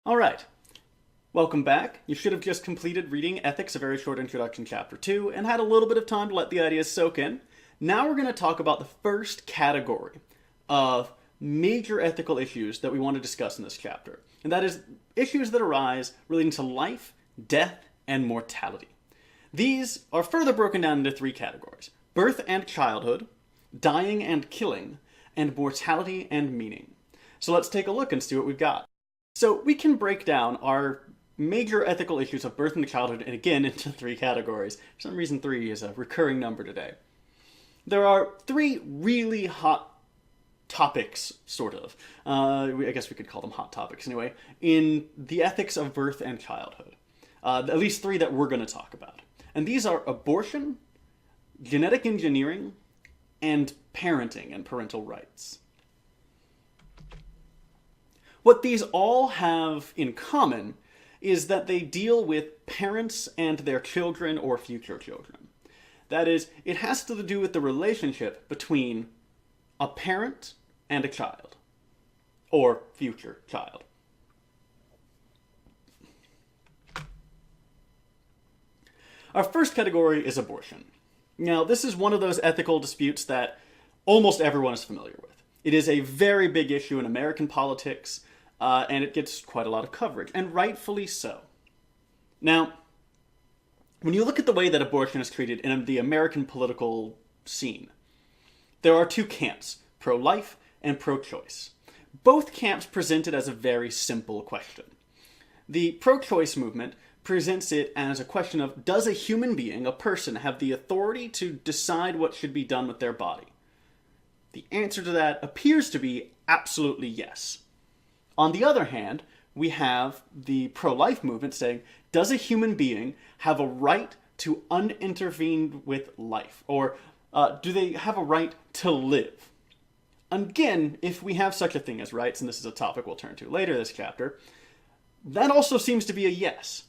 Alright, welcome back. You should have just completed reading Ethics, a Very Short Introduction, Chapter 2, and had a little bit of time to let the ideas soak in. Now we're going to talk about the first category of major ethical issues that we want to discuss in this chapter, and that is issues that arise relating to life, death, and mortality. These are further broken down into three categories: birth and childhood, dying and killing, and mortality and meaning. So let's take a look and see what we've got. So we can break down our major ethical issues of birth and childhood, and again, into three categories. For some reason, 3 is a recurring number today. There are 3 really hot topics, sort of. I guess we could call them hot topics anyway, in the ethics of birth and childhood. At least 3 that we're going to talk about. And these are abortion, genetic engineering, and parenting and parental rights. What these all have in common is that they deal with parents and their children or future children. That is, it has to do with the relationship between a parent and a child, or future child. Our first category is abortion. Now, this is one of those ethical disputes that almost everyone is familiar with. It is a very big issue in American politics, and it gets quite a lot of coverage, and rightfully so. Now, when you look at the way that abortion is treated in the American political scene, there are 2 camps, pro-life and pro-choice. Both camps present it as a very simple question. The pro-choice movement presents it as a question of, does a human being, a person, have the authority to decide what should be done with their body? The answer to that appears to be absolutely yes. On the other hand, we have the pro-life movement saying, does a human being have a right to unintervened with life? Or do they have a right to live? Again, if we have such a thing as rights, and this is a topic we'll turn to later this chapter, that also seems to be a yes.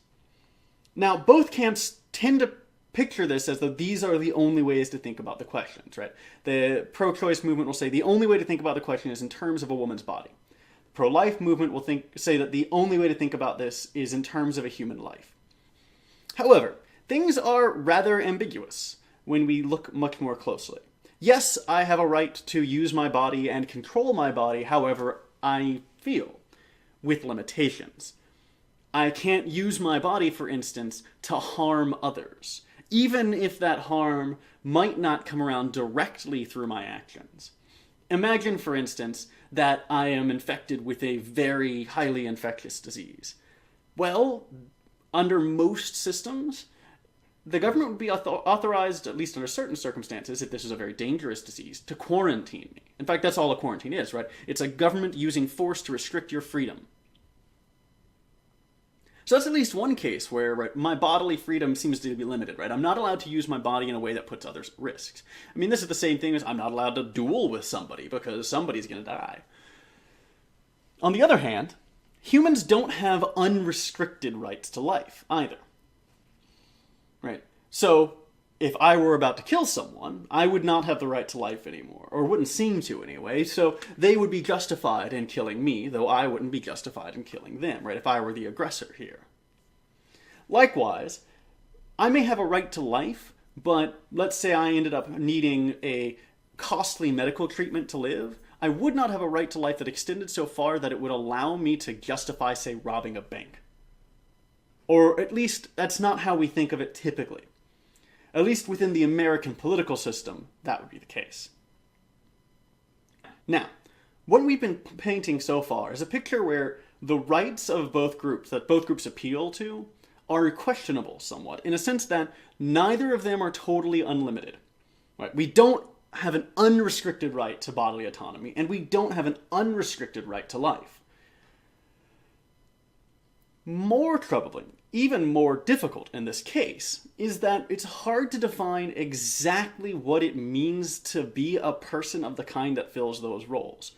Now, both camps tend to picture this as though these are the only ways to think about the questions, right? The pro-choice movement will say the only way to think about the question is in terms of a woman's body. The pro-life movement will say that the only way to think about this is in terms of a human life. However, things are rather ambiguous when we look much more closely. Yes, I have a right to use my body and control my body however I feel, with limitations. I can't use my body, for instance, to harm others, even if that harm might not come around directly through my actions. Imagine, for instance, that I am infected with a very highly infectious disease. Well, under most systems, the government would be authorized, at least under certain circumstances, if this is a very dangerous disease, to quarantine me. In fact, that's all a quarantine is, right? It's a government using force to restrict your freedom. So that's at least one case where, right, my bodily freedom seems to be limited, right? I'm not allowed to use my body in a way that puts others at risk. I mean, this is the same thing as I'm not allowed to duel with somebody because somebody's going to die. On the other hand, humans don't have unrestricted rights to life either. Right? So, if I were about to kill someone, I would not have the right to life anymore, or wouldn't seem to anyway, so they would be justified in killing me, though I wouldn't be justified in killing them, right, if I were the aggressor here. Likewise, I may have a right to life, but let's say I ended up needing a costly medical treatment to live, I would not have a right to life that extended so far that it would allow me to justify, say, robbing a bank. Or at least, that's not how we think of it typically. At least within the American political system, that would be the case. Now, what we've been painting so far is a picture where the rights of both groups, that both groups appeal to, are questionable somewhat, in a sense that neither of them are totally unlimited. Right? We don't have an unrestricted right to bodily autonomy, and we don't have an unrestricted right to life. More troubling, even more difficult in this case, is that it's hard to define exactly what it means to be a person of the kind that fills those roles.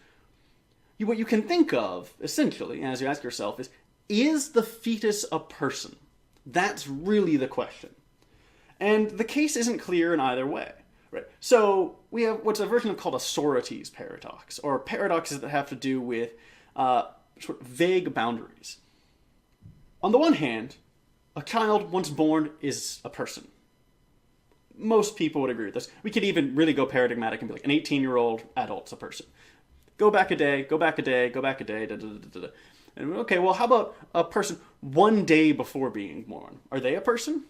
What you can think of, essentially, as you ask yourself, is the fetus a person? That's really the question. And the case isn't clear in either way. Right. So we have what's a version called a Sorites paradox, or paradoxes that have to do with sort of vague boundaries. On the one hand, a child once born is a person. Most people would agree with this. We could even really go paradigmatic and be like, an 18-year-old adult's a person. Go back a day, go back a day, go back a day, da, da, da, da. And okay, well, how about a person one day before being born? Are they a person?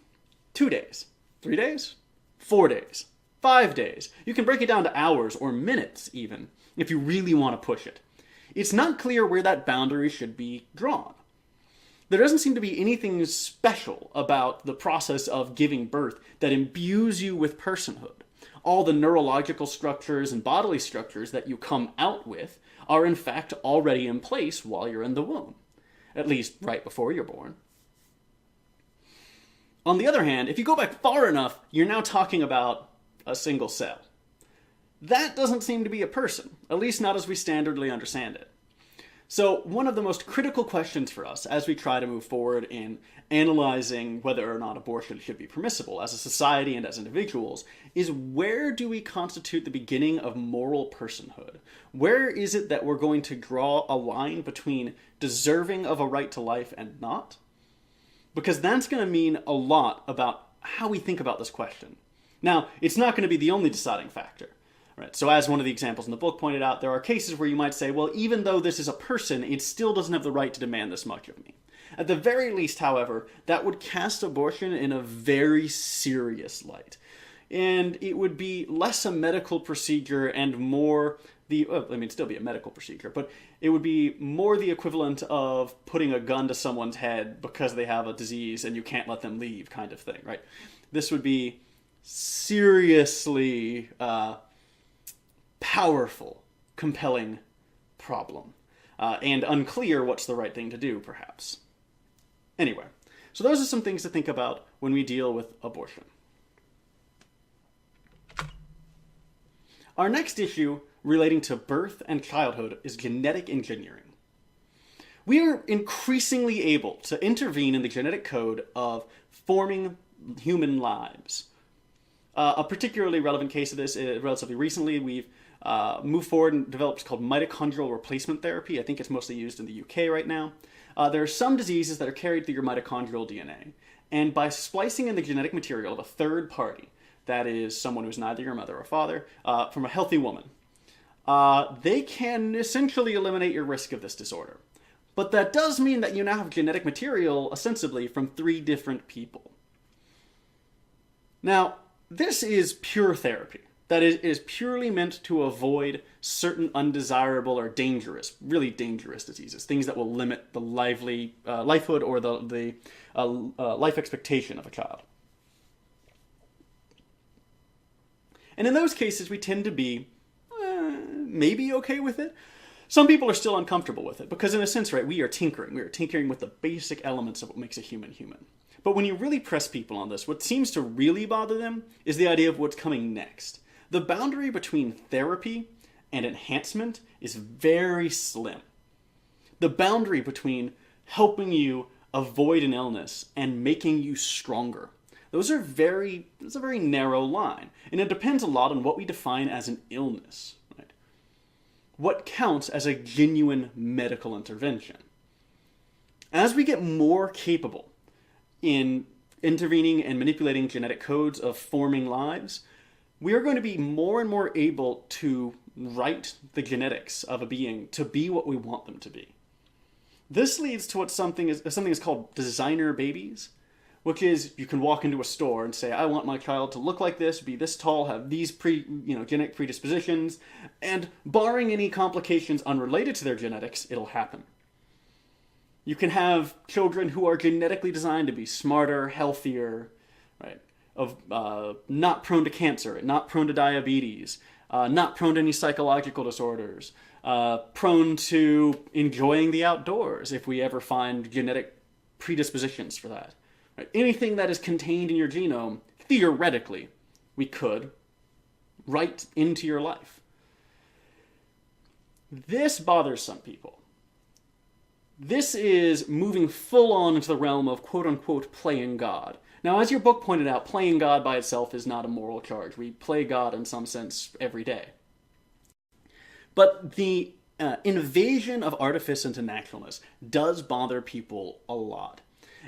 2 days? 3 days? 4 days? 5 days? You can break it down to hours or minutes even, if you really want to push it. It's not clear where that boundary should be drawn. There doesn't seem to be anything special about the process of giving birth that imbues you with personhood. All the neurological structures and bodily structures that you come out with are in fact already in place while you're in the womb, at least right before you're born. On the other hand, if you go back far enough, you're now talking about a single cell. That doesn't seem to be a person, at least not as we standardly understand it. So one of the most critical questions for us as we try to move forward in analyzing whether or not abortion should be permissible as a society and as individuals is, where do we constitute the beginning of moral personhood? Where is it that we're going to draw a line between deserving of a right to life and not? Because that's going to mean a lot about how we think about this question. Now, it's not going to be the only deciding factor. Right. So as one of the examples in the book pointed out, there are cases where you might say, well, even though this is a person, it still doesn't have the right to demand this much of me. At the very least, however, that would cast abortion in a very serious light. And it would be less a medical procedure and more still be a medical procedure, but it would be more the equivalent of putting a gun to someone's head because they have a disease and you can't let them leave kind of thing, right? This would be seriously powerful, compelling problem, and unclear what's the right thing to do, perhaps. Anyway, so those are some things to think about when we deal with abortion. Our next issue relating to birth and childhood is genetic engineering. We are increasingly able to intervene in the genetic code of forming human lives. A particularly relevant case of this is relatively recently. We've moved forward and developed what's called mitochondrial replacement therapy. I think it's mostly used in the UK right now. There are some diseases that are carried through your mitochondrial DNA. And by splicing in the genetic material of a third party, that is someone who's neither your mother or father, from a healthy woman, they can essentially eliminate your risk of this disorder. But that does mean that you now have genetic material, ostensibly, from 3 different people. Now, this is pure therapy. That is purely meant to avoid certain undesirable or dangerous, really dangerous diseases, things that will limit the livelihood or the life expectation of a child. And in those cases, we tend to be maybe okay with it. Some people are still uncomfortable with it because, in a sense, right, we are tinkering. We are tinkering with the basic elements of what makes a human human. But when you really press people on this, what seems to really bother them is the idea of what's coming next. The boundary between therapy and enhancement is very slim. The boundary between helping you avoid an illness and making you stronger, it's a very narrow line. And it depends a lot on what we define as an illness. Right? What counts as a genuine medical intervention? As we get more capable in intervening and manipulating genetic codes of forming lives, we are going to be more and more able to write the genetics of a being to be what we want them to be. This leads to what something is called designer babies, which is you can walk into a store and say, I want my child to look like this, be this tall, have these genetic predispositions, and barring any complications unrelated to their genetics, it'll happen. You can have children who are genetically designed to be smarter, healthier, right? Not prone to cancer, not prone to diabetes, not prone to any psychological disorders, prone to enjoying the outdoors if we ever find genetic predispositions for that. Right? Anything that is contained in your genome, theoretically, we could write into your life. This bothers some people. This is moving full on into the realm of quote-unquote playing God. Now, as your book pointed out, playing God by itself is not a moral charge. We play God in some sense every day. But the invasion of artifice into naturalness does bother people a lot.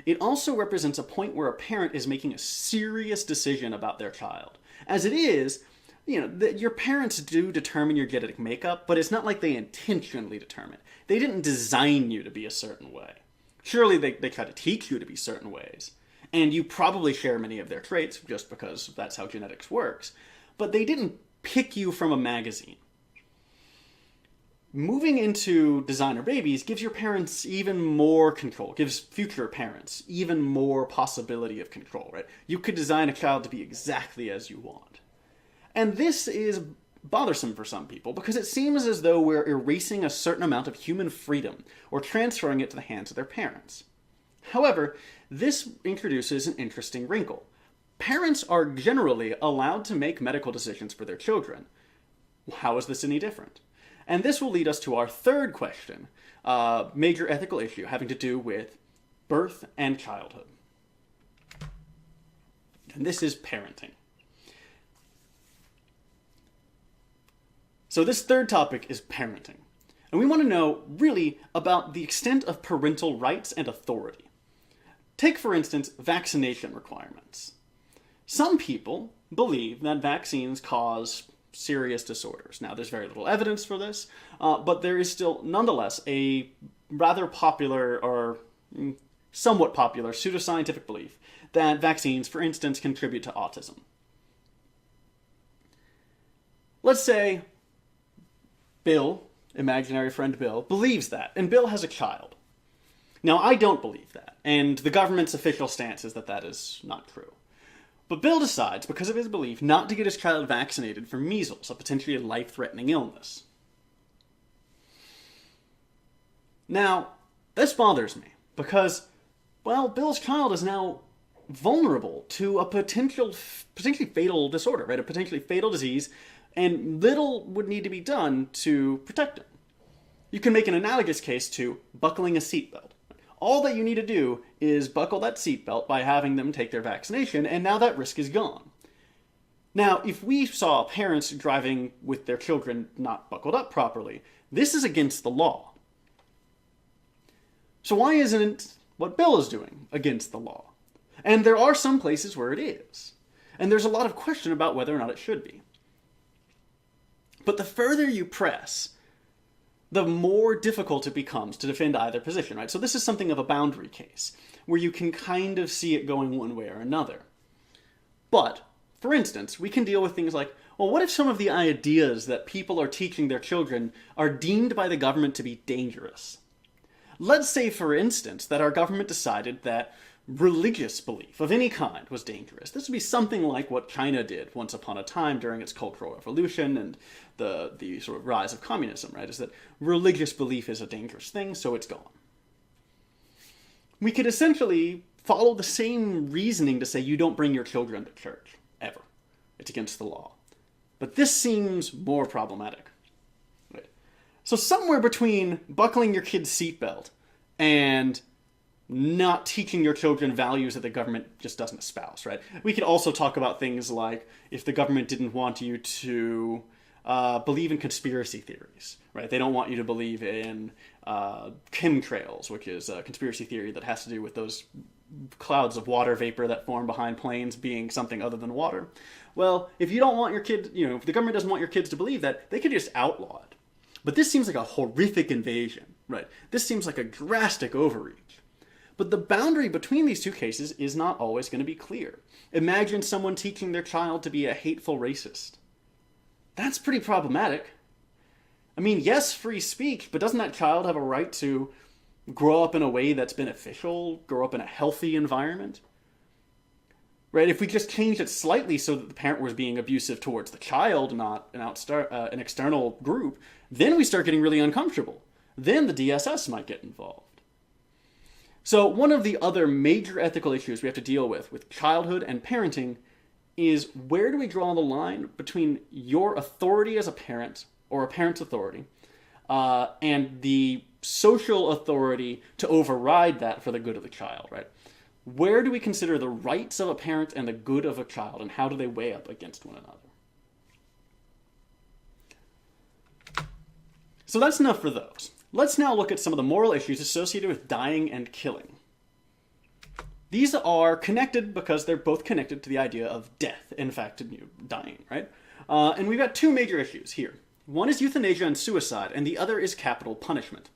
it also represents a point where a parent is making a serious decision about their child. As it is, your parents do determine your genetic makeup, but it's not like they intentionally determine. They didn't design you to be a certain way. Surely they try to teach you to be certain ways, and you probably share many of their traits just because that's how genetics works, but they didn't pick you from a magazine. Moving into designer babies gives your parents even more control, gives future parents even more possibility of control, right? You could design a child to be exactly as you want. And this is bothersome for some people because it seems as though we're erasing a certain amount of human freedom or transferring it to the hands of their parents. However, this introduces an interesting wrinkle. Parents are generally allowed to make medical decisions for their children. How is this any different? And this will lead us to our third question, major ethical issue having to do with birth and childhood. And this is parenting. So this third topic is parenting. And we want to know, really, about the extent of parental rights and authority. Take, for instance, vaccination requirements. Some people believe that vaccines cause serious disorders. Now, there's very little evidence for this, but there is still, nonetheless, a rather popular or somewhat popular pseudoscientific belief that vaccines, for instance, contribute to autism. Let's say Bill, imaginary friend Bill, believes that, and Bill has a child. Now, I don't believe that, and the government's official stance is that that is not true. But Bill decides, because of his belief, not to get his child vaccinated for measles, a potentially life-threatening illness. Now, this bothers me, because, well, Bill's child is now vulnerable to a potentially fatal disorder, right? A potentially fatal disease, and little would need to be done to protect him. You can make an analogous case to buckling a seatbelt. All that you need to do is buckle that seatbelt by having them take their vaccination, and now that risk is gone. Now, if we saw parents driving with their children not buckled up properly, this is against the law. So why isn't what Bill is doing against the law? And there are some places where it is. And there's a lot of question about whether or not it should be. But the further you press, the more difficult it becomes to defend either position, right? So this is something of a boundary case, where you can kind of see it going one way or another. But, for instance, we can deal with things like, well, what if some of the ideas that people are teaching their children are deemed by the government to be dangerous? Let's say, for instance, that our government decided that religious belief of any kind was dangerous. This would be something like what China did once upon a time during its Cultural Revolution and the sort of rise of communism, right? Is that religious belief is a dangerous thing, so it's gone. We could essentially follow the same reasoning to say you don't bring your children to church, ever. It's against the law. But this seems more problematic. Right? So somewhere between buckling your kid's seatbelt and not teaching your children values that the government just doesn't espouse, right? We could also talk about things like if the government didn't want you to believe in conspiracy theories, right? They don't want you to believe in chemtrails, which is a conspiracy theory that has to do with those clouds of water vapor that form behind planes being something other than water. Well, if you don't want your kid, if the government doesn't want your kids to believe that, they could just outlaw it. But this seems like a horrific invasion, right? This seems like a drastic overreach. But the boundary between these two cases is not always going to be clear. Imagine someone teaching their child to be a hateful racist. That's pretty problematic. I mean, yes, free speech, but doesn't that child have a right to grow up in a way that's beneficial, grow up in a healthy environment? Right? If we just changed it slightly so that the parent was being abusive towards the child, not an external group, then we start getting really uncomfortable. Then the DSS might get involved. So one of the other major ethical issues we have to deal with childhood and parenting is where do we draw the line between your authority as a parent or a parent's authority and the social authority to override that for the good of the child, right? Where do we consider the rights of a parent and the good of a child, and how do they weigh up against one another? So that's enough for those. Let's now look at some of the moral issues associated with dying and killing. These are connected because they're both connected to the idea of death, in fact, dying, right? And we've got two major issues here. One is euthanasia and suicide, and the other is capital punishment.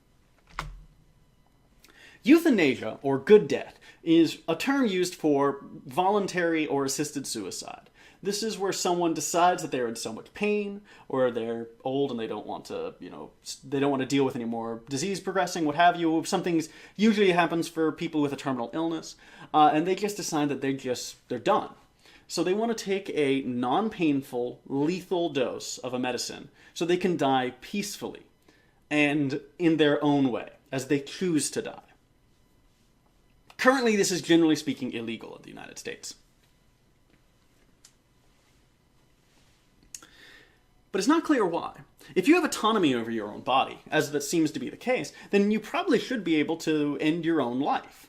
Euthanasia, or good death, is a term used for voluntary or assisted suicide. This is where someone decides that they're in so much pain, or they're old and they don't want to, they don't want to deal with any more disease progressing, what have you. Something usually happens for people with a terminal illness, and they just decide that they're done. So they want to take a non-painful, lethal dose of a medicine so they can die peacefully and in their own way, as they choose to die. Currently, this is generally speaking illegal in the United States. But it's not clear why. If you have autonomy over your own body, as that seems to be the case, then you probably should be able to end your own life.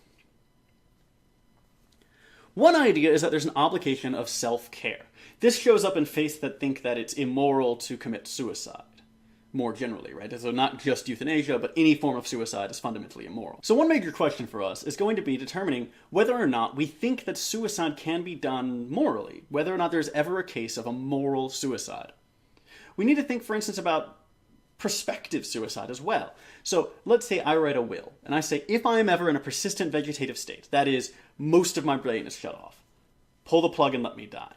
One idea is that there's an obligation of self-care. This shows up in faiths that think that it's immoral to commit suicide, more generally, right? So not just euthanasia, but any form of suicide is fundamentally immoral. So one major question for us is going to be determining whether or not we think that suicide can be done morally, whether or not there's ever a case of a moral suicide. We need to think, for instance, about prospective suicide as well. So let's say I write a will, and I say, if I am ever in a persistent vegetative state, that is, most of my brain is shut off, pull the plug and let me die.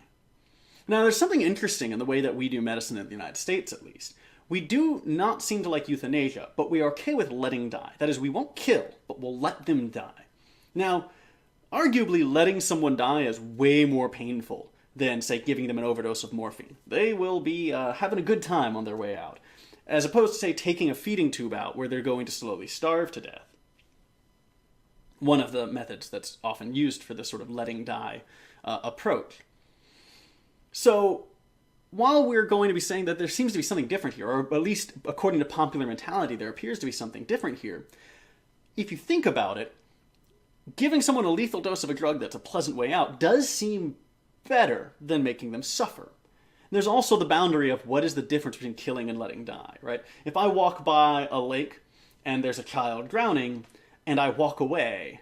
Now, there's something interesting in the way that we do medicine in the United States, at least. We do not seem to like euthanasia, but we are okay with letting die. That is, we won't kill, but we'll let them die. Now, arguably, letting someone die is way more painful than, say, giving them an overdose of morphine. They will be having a good time on their way out, as opposed to, say, taking a feeding tube out where they're going to slowly starve to death. One of the methods that's often used for this sort of letting die approach. So, while we're going to be saying that there seems to be something different here, or at least according to popular mentality, there appears to be something different here, if you think about it, giving someone a lethal dose of a drug that's a pleasant way out does seem better than making them suffer. There's also the boundary of what is the difference between killing and letting die, right? If I walk by a lake and there's a child drowning, and I walk away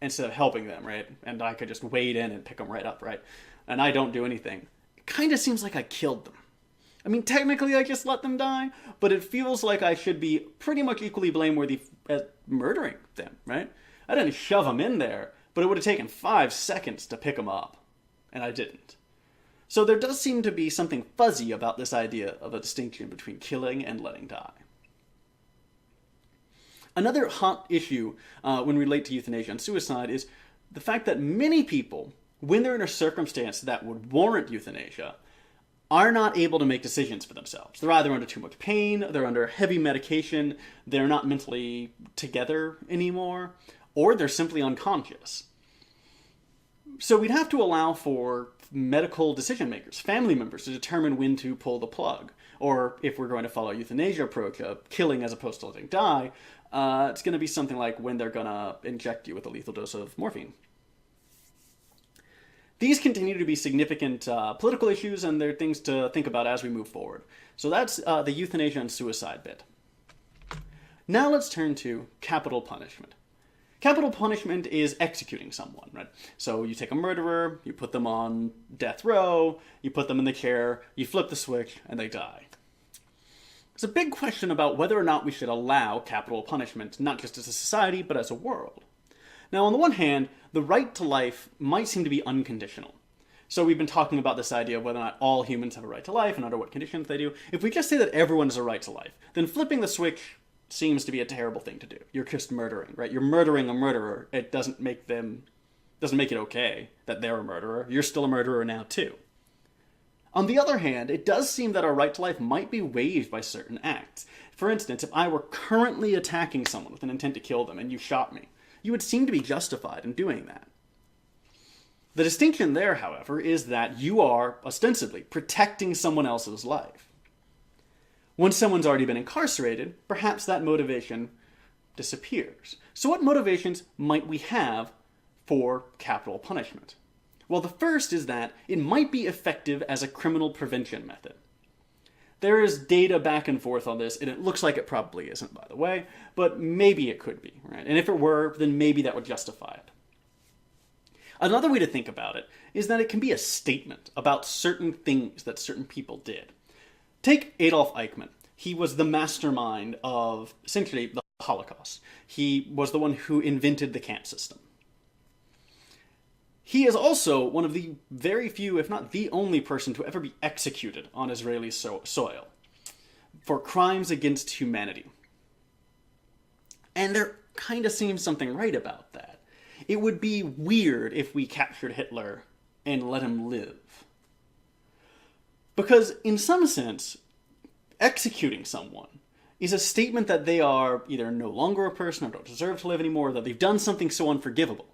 instead of helping them, right? And I could just wade in and pick them right up, right? And I don't do anything. It kind of seems like I killed them. I mean, technically I just let them die, but it feels like I should be pretty much equally blameworthy at murdering them, right? I didn't shove them in there, but it would have taken 5 seconds to pick them up. And I didn't. So there does seem to be something fuzzy about this idea of a distinction between killing and letting die. Another hot issue when we relate to euthanasia and suicide is the fact that many people, when they're in a circumstance that would warrant euthanasia, are not able to make decisions for themselves. They're either under too much pain, they're under heavy medication, they're not mentally together anymore, or they're simply unconscious. So we'd have to allow for medical decision makers, family members, to determine when to pull the plug. Or if we're going to follow a euthanasia approach of killing as opposed to letting die, it's going to be something like when they're going to inject you with a lethal dose of morphine. These continue to be significant political issues, and they're things to think about as we move forward. So that's the euthanasia and suicide bit. Now let's turn to capital punishment. Capital punishment is executing someone, right? So you take a murderer, you put them on death row, you put them in the chair, you flip the switch, and they die. There's a big question about whether or not we should allow capital punishment, not just as a society, but as a world. Now, on the one hand, the right to life might seem to be unconditional. So we've been talking about this idea of whether or not all humans have a right to life and under what conditions they do. If we just say that everyone has a right to life, then flipping the switch seems to be a terrible thing to do. You're just murdering, right? You're murdering a murderer. It doesn't make it okay that they're a murderer. You're still a murderer now too. On the other hand, it does seem that our right to life might be waived by certain acts. For instance, if I were currently attacking someone with an intent to kill them and you shot me, you would seem to be justified in doing that. The distinction there, however, is that you are ostensibly protecting someone else's life. When someone's already been incarcerated, perhaps that motivation disappears. So what motivations might we have for capital punishment? Well, the first is that it might be effective as a criminal prevention method. There is data back and forth on this, and it looks like it probably isn't, by the way, but maybe it could be, right? And if it were, then maybe that would justify it. Another way to think about it is that it can be a statement about certain things that certain people did. Take Adolf Eichmann. He was the mastermind of, essentially, the Holocaust. He was the one who invented the camp system. He is also one of the very few, if not the only person to ever be executed on Israeli soil for crimes against humanity. And there kind of seems something right about that. It would be weird if we captured Hitler and let him live. Because, in some sense, executing someone is a statement that they are either no longer a person or don't deserve to live anymore, or that they've done something so unforgivable.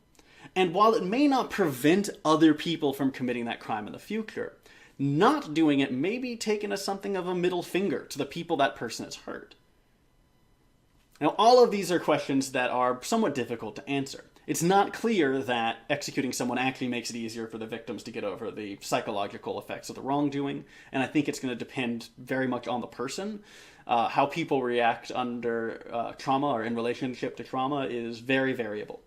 And while it may not prevent other people from committing that crime in the future, not doing it may be taken as something of a middle finger to the people that person has hurt. Now, all of these are questions that are somewhat difficult to answer. It's not clear that executing someone actually makes it easier for the victims to get over the psychological effects of the wrongdoing, and I think it's going to depend very much on the person. How people react under trauma or in relationship to trauma is very variable.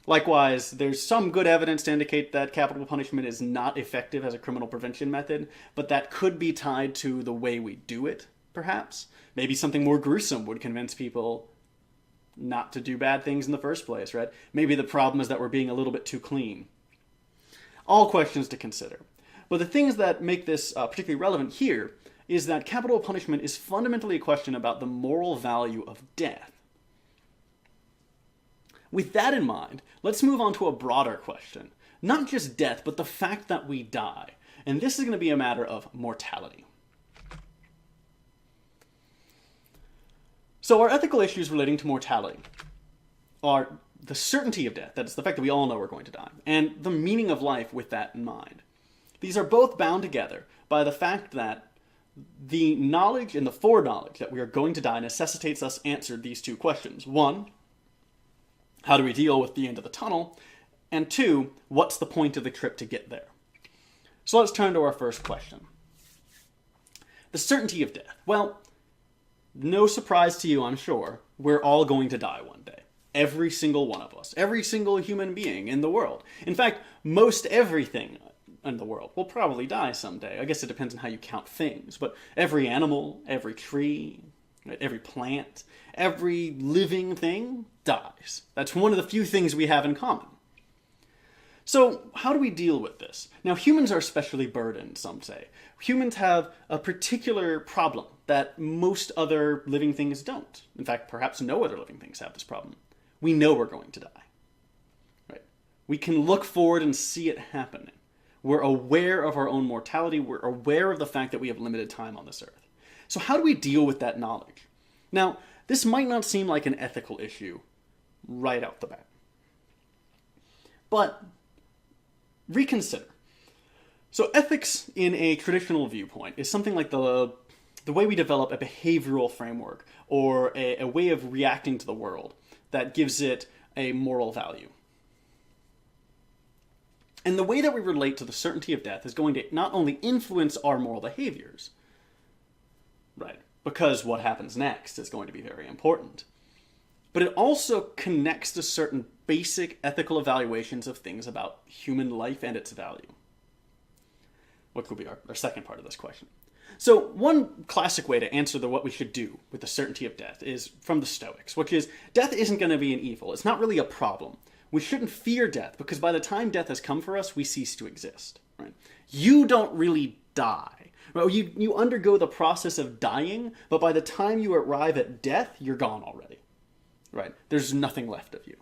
Likewise, there's some good evidence to indicate that capital punishment is not effective as a criminal prevention method, but that could be tied to the way we do it, perhaps. Maybe something more gruesome would convince people not to do bad things in the first place, right? Maybe the problem is that we're being a little bit too clean. All questions to consider. But the things that make this particularly relevant here is that capital punishment is fundamentally a question about the moral value of death. With that in mind, let's move on to a broader question. Not just death, but the fact that we die. And this is going to be a matter of mortality. So our ethical issues relating to mortality are the certainty of death, that is the fact that we all know we're going to die, and the meaning of life with that in mind. These are both bound together by the fact that the knowledge and the foreknowledge that we are going to die necessitates us answer these two questions. One, how do we deal with the end of the tunnel? And two, what's the point of the trip to get there? So let's turn to our first question. The certainty of death. Well, no surprise to you, I'm sure, we're all going to die one day. Every single one of us. Every single human being in the world. In fact, most everything in the world will probably die someday. I guess it depends on how you count things, but every animal, every tree, every plant, every living thing dies. That's one of the few things we have in common. So how do we deal with this? Now, humans are especially burdened, some say. Humans have a particular problem that most other living things don't. In fact, perhaps no other living things have this problem. We know we're going to die. Right? We can look forward and see it happening. We're aware of our own mortality. We're aware of the fact that we have limited time on this earth. So how do we deal with that knowledge? Now, this might not seem like an ethical issue right out the bat. But reconsider. So ethics in a traditional viewpoint is something like the way we develop a behavioral framework or a way of reacting to the world that gives it a moral value. And the way that we relate to the certainty of death is going to not only influence our moral behaviors, right, because what happens next is going to be very important, but it also connects to certain basic ethical evaluations of things about human life and its value. What could be our second part of this question? So one classic way to answer what we should do with the certainty of death is from the Stoics, which is death isn't going to be an evil. It's not really a problem. We shouldn't fear death because by the time death has come for us, we cease to exist. Right? You don't really die. Right? You undergo the process of dying, but by the time you arrive at death, you're gone already. Right? There's nothing left of you.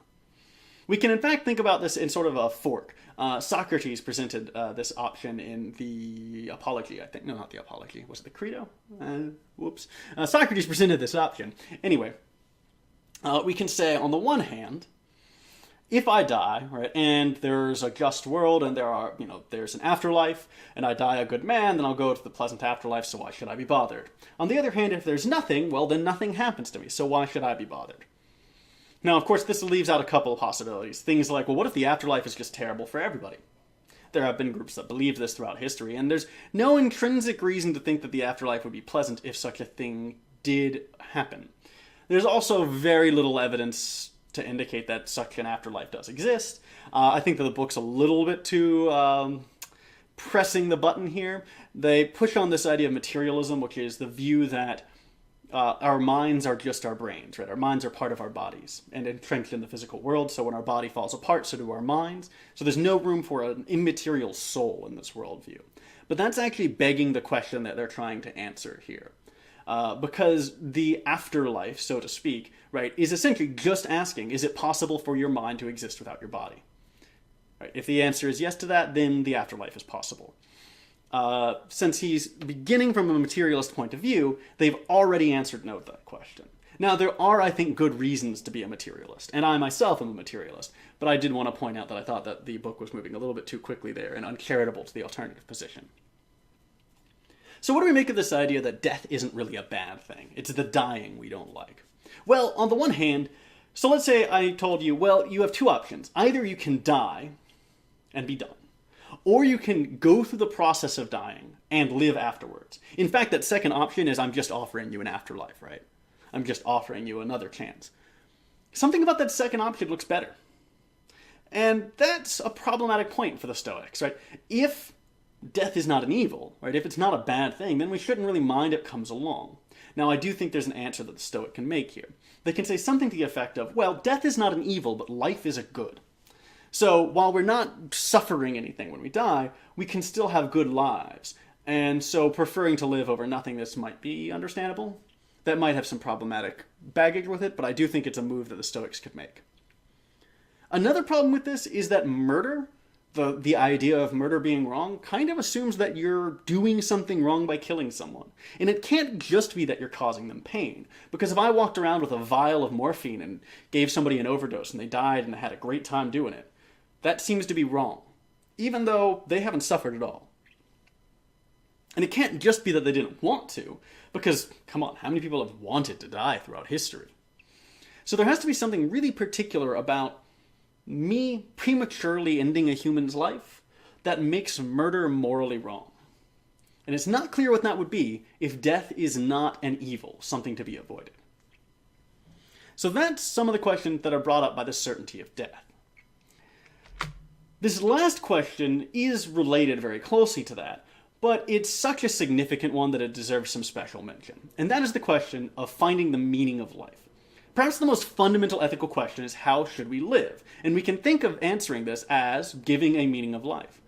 We can in fact think about this in sort of a fork. Socrates presented this option in the Apology, I think. No, not the Apology. Was it the Credo? Whoops. Socrates presented this option. Anyway, we can say, on the one hand, if I die, right, and there's a just world, and there's an afterlife, and I die a good man, then I'll go to the pleasant afterlife, so why should I be bothered? On the other hand, if there's nothing, well, then nothing happens to me, so why should I be bothered? Now, of course, this leaves out a couple of possibilities. Things like, well, what if the afterlife is just terrible for everybody? There have been groups that believe this throughout history, and there's no intrinsic reason to think that the afterlife would be pleasant if such a thing did happen. There's also very little evidence to indicate that such an afterlife does exist. I think that the book's a little bit too pressing the button here. They push on this idea of materialism, which is the view that our minds are just our brains, right? Our minds are part of our bodies and entrenched in the physical world. So when our body falls apart, so do our minds. So there's no room for an immaterial soul in this worldview. But that's actually begging the question that they're trying to answer here. Because the afterlife, so to speak, right, is essentially just asking, is it possible for your mind to exist without your body? Right? If the answer is yes to that, then the afterlife is possible. Since he's beginning from a materialist point of view, they've already answered no to that question. Now, there are, I think, good reasons to be a materialist, and I myself am a materialist, but I did want to point out that I thought that the book was moving a little bit too quickly there and uncharitable to the alternative position. So what do we make of this idea that death isn't really a bad thing? It's the dying we don't like. Well, on the one hand, so let's say I told you, well, you have two options. Either you can die and be done, or you can go through the process of dying and live afterwards. In fact, that second option is I'm just offering you an afterlife, right? I'm just offering you another chance. Something about that second option looks better. And that's a problematic point for the Stoics, right? If death is not an evil, right? If it's not a bad thing, then we shouldn't really mind it comes along. Now, I do think there's an answer that the Stoic can make here. They can say something to the effect of, well, death is not an evil, but life is a good. So while we're not suffering anything when we die, we can still have good lives. And so preferring to live over nothingness might be understandable. That might have some problematic baggage with it, but I do think it's a move that the Stoics could make. Another problem with this is that murder, the idea of murder being wrong, kind of assumes that you're doing something wrong by killing someone. And it can't just be that you're causing them pain. Because if I walked around with a vial of morphine and gave somebody an overdose and they died and had a great time doing it, that seems to be wrong, even though they haven't suffered at all. And it can't just be that they didn't want to, because, come on, how many people have wanted to die throughout history? So there has to be something really particular about me prematurely ending a human's life that makes murder morally wrong. And it's not clear what that would be if death is not an evil, something to be avoided. So that's some of the questions that are brought up by the certainty of death. This last question is related very closely to that, but it's such a significant one that it deserves some special mention. And that is the question of finding the meaning of life. Perhaps the most fundamental ethical question is how should we live? And we can think of answering this as giving a meaning of life.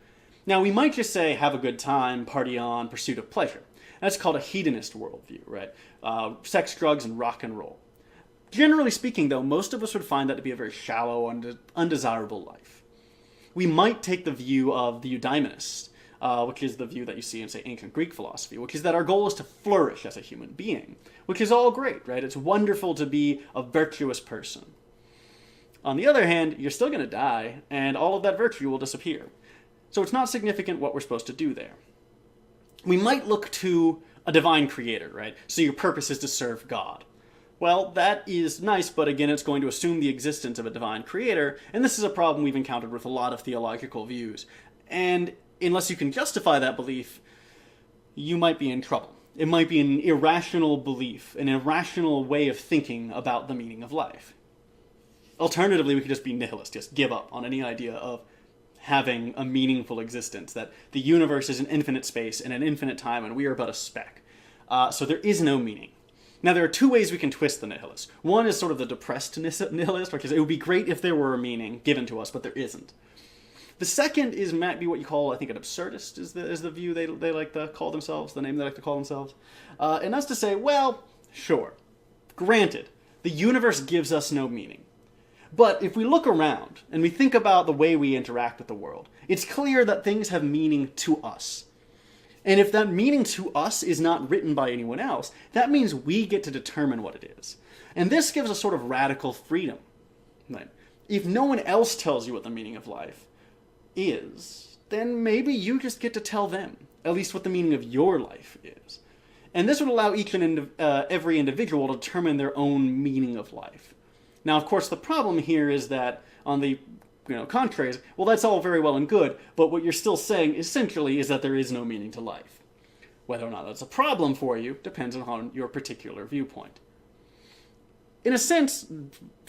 Now, we might just say, have a good time, party on, pursuit of pleasure. That's called a hedonist worldview, right? Sex, drugs, and rock and roll. Generally speaking, though, most of us would find that to be a very shallow and undesirable life. We might take the view of the eudaimonists, which is the view that you see in, say, ancient Greek philosophy, which is that our goal is to flourish as a human being, which is all great, right? It's wonderful to be a virtuous person. On the other hand, you're still going to die, and all of that virtue will disappear. So it's not significant what we're supposed to do there. We might look to a divine creator, right? So your purpose is to serve God. Well, that is nice, but again, it's going to assume the existence of a divine creator, and this is a problem we've encountered with a lot of theological views. And unless you can justify that belief, you might be in trouble. It might be an irrational belief, an irrational way of thinking about the meaning of life. Alternatively, we could just be nihilist, just give up on any idea of having a meaningful existence, that the universe is an infinite space and an infinite time, and we are but a speck. So there is no meaning. Now, there are two ways we can twist the nihilist. One is sort of the depressed nihilist, because it would be great if there were a meaning given to us, but there isn't. The second is might be what you call, I think, an absurdist, is the view they like to call themselves, the name they like to call themselves. And that's to say, well, sure, granted, the universe gives us no meaning. But if we look around and we think about the way we interact with the world, it's clear that things have meaning to us. And if that meaning to us is not written by anyone else, that means we get to determine what it is. And this gives a sort of radical freedom. Right? If no one else tells you what the meaning of life is, then maybe you just get to tell them, at least what the meaning of your life is. And this would allow each and every individual to determine their own meaning of life. Now, of course, the problem here is that on the contrary is, well, that's all very well and good, but what you're still saying essentially is that there is no meaning to life. Whether or not that's a problem for you depends on your particular viewpoint. In a sense,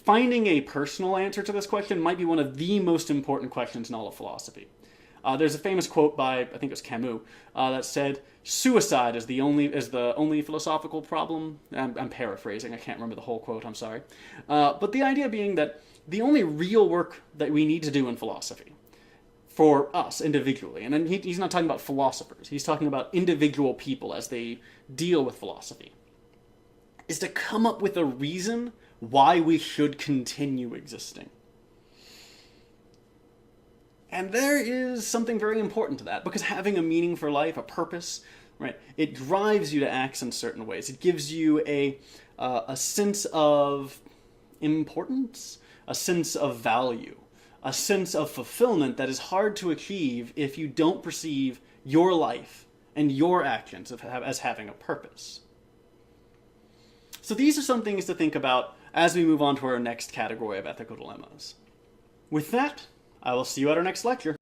finding a personal answer to this question might be one of the most important questions in all of philosophy. There's a famous quote by, I think it was Camus, that said, "Suicide is the only philosophical problem." I'm paraphrasing. I can't remember the whole quote. I'm sorry. But the idea being that the only real work that we need to do in philosophy, for us individually, and then he's not talking about philosophers. He's talking about individual people as they deal with philosophy, is to come up with a reason why we should continue existing. And there is something very important to that, because having a meaning for life, a purpose, right, it drives you to act in certain ways. It gives you a sense of importance, a sense of value, a sense of fulfillment that is hard to achieve if you don't perceive your life and your actions as having a purpose. So these are some things to think about as we move on to our next category of ethical dilemmas. With that, I will see you at our next lecture.